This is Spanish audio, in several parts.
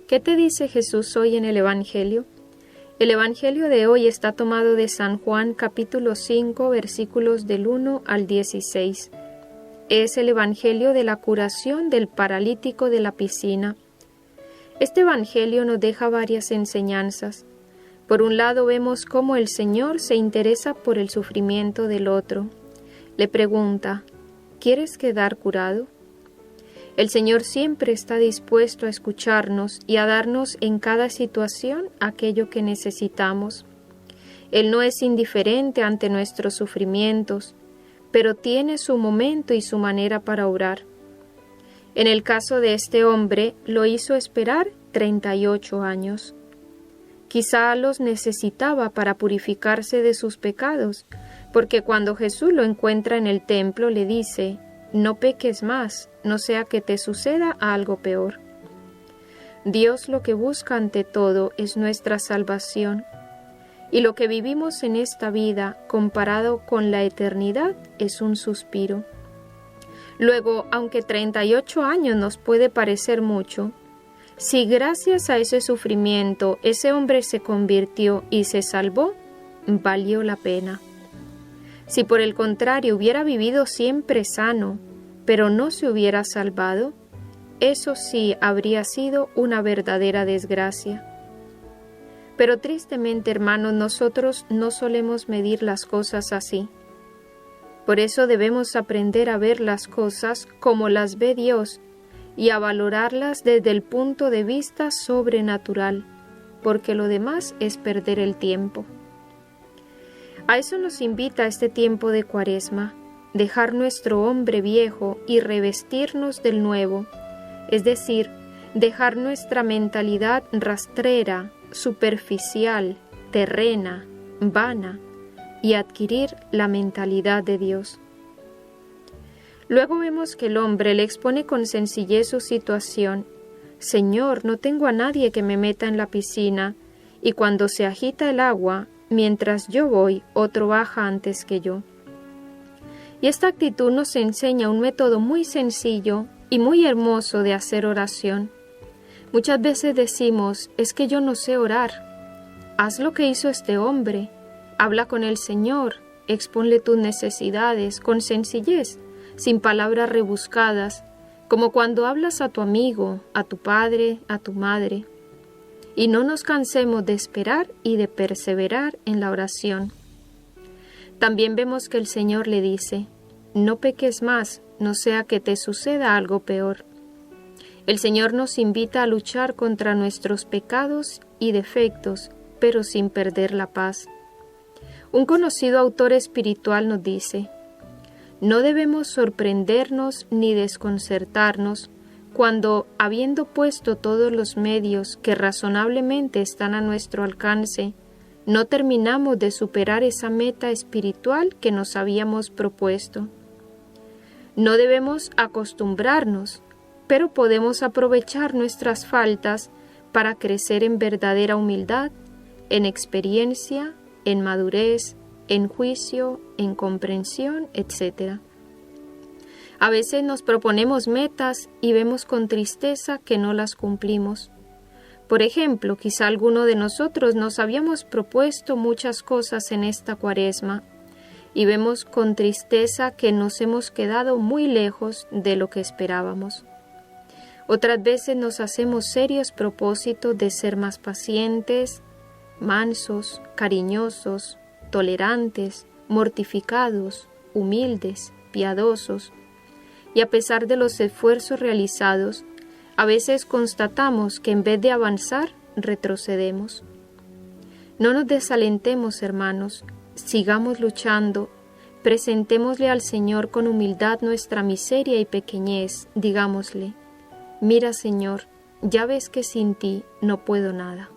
¿Qué te dice Jesús hoy en el Evangelio? El Evangelio de hoy está tomado de San Juan capítulo 5 versículos del 1 al 16. Es el Evangelio de la curación del paralítico de la piscina. Este Evangelio nos deja varias enseñanzas. Por un lado vemos cómo el Señor se interesa por el sufrimiento del otro. Le pregunta, ¿quieres quedar curado? El Señor siempre está dispuesto a escucharnos y a darnos en cada situación aquello que necesitamos. Él no es indiferente ante nuestros sufrimientos, pero tiene su momento y su manera para obrar. En el caso de este hombre, lo hizo esperar 38 años. Quizá los necesitaba para purificarse de sus pecados, porque cuando Jesús lo encuentra en el templo le dice, no peques más, no sea que te suceda algo peor. Dios lo que busca ante todo es nuestra salvación, y lo que vivimos en esta vida, comparado con la eternidad, es un suspiro. Luego, aunque 38 años nos puede parecer mucho, si gracias a ese sufrimiento ese hombre se convirtió y se salvó, valió la pena. Si por el contrario hubiera vivido siempre sano, pero no se hubiera salvado, eso sí habría sido una verdadera desgracia. Pero tristemente, hermanos, nosotros no solemos medir las cosas así. Por eso debemos aprender a ver las cosas como las ve Dios y a valorarlas desde el punto de vista sobrenatural, porque lo demás es perder el tiempo. A eso nos invita este tiempo de Cuaresma, dejar nuestro hombre viejo y revestirnos del nuevo, es decir, dejar nuestra mentalidad rastrera, superficial, terrena, vana, y adquirir la mentalidad de Dios. Luego vemos que el hombre le expone con sencillez su situación. Señor, no tengo a nadie que me meta en la piscina, y cuando se agita el agua, mientras yo voy, otro baja antes que yo. Y esta actitud nos enseña un método muy sencillo y muy hermoso de hacer oración. Muchas veces decimos, es que yo no sé orar. Haz lo que hizo este hombre. Habla con el Señor, exponle tus necesidades con sencillez, sin palabras rebuscadas, como cuando hablas a tu amigo, a tu padre, a tu madre. Y no nos cansemos de esperar y de perseverar en la oración. También vemos que el Señor le dice, no peques más, no sea que te suceda algo peor. El Señor nos invita a luchar contra nuestros pecados y defectos, pero sin perder la paz. Un conocido autor espiritual nos dice, no debemos sorprendernos ni desconcertarnos cuando, habiendo puesto todos los medios que razonablemente están a nuestro alcance, no terminamos de superar esa meta espiritual que nos habíamos propuesto. No debemos acostumbrarnos, pero podemos aprovechar nuestras faltas para crecer en verdadera humildad, en experiencia, en madurez, en juicio, en comprensión, etc. A veces nos proponemos metas y vemos con tristeza que no las cumplimos. Por ejemplo, quizá alguno de nosotros nos habíamos propuesto muchas cosas en esta Cuaresma y vemos con tristeza que nos hemos quedado muy lejos de lo que esperábamos. Otras veces nos hacemos serios propósitos de ser más pacientes, mansos, cariñosos, tolerantes, mortificados, humildes, piadosos, y a pesar de los esfuerzos realizados, a veces constatamos que en vez de avanzar, retrocedemos. No nos desalentemos, hermanos, sigamos luchando, presentémosle al Señor con humildad nuestra miseria y pequeñez, digámosle, mira, Señor, ya ves que sin ti no puedo nada.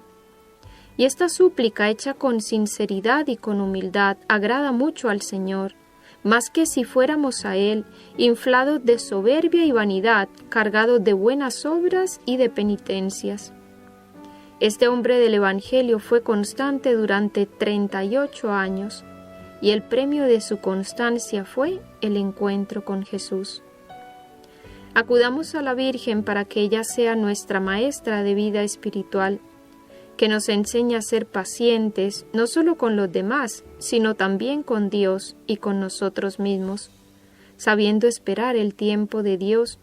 Y esta súplica hecha con sinceridad y con humildad agrada mucho al Señor, más que si fuéramos a Él, inflados de soberbia y vanidad, cargados de buenas obras y de penitencias. Este hombre del Evangelio fue constante durante 38 años, y el premio de su constancia fue el encuentro con Jesús. Acudamos a la Virgen para que ella sea nuestra maestra de vida espiritual, que nos enseñe a ser pacientes no solo con los demás, sino también con Dios y con nosotros mismos, sabiendo esperar el tiempo de Dios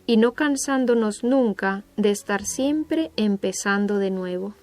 y no cansándonos nunca de estar siempre empezando de nuevo.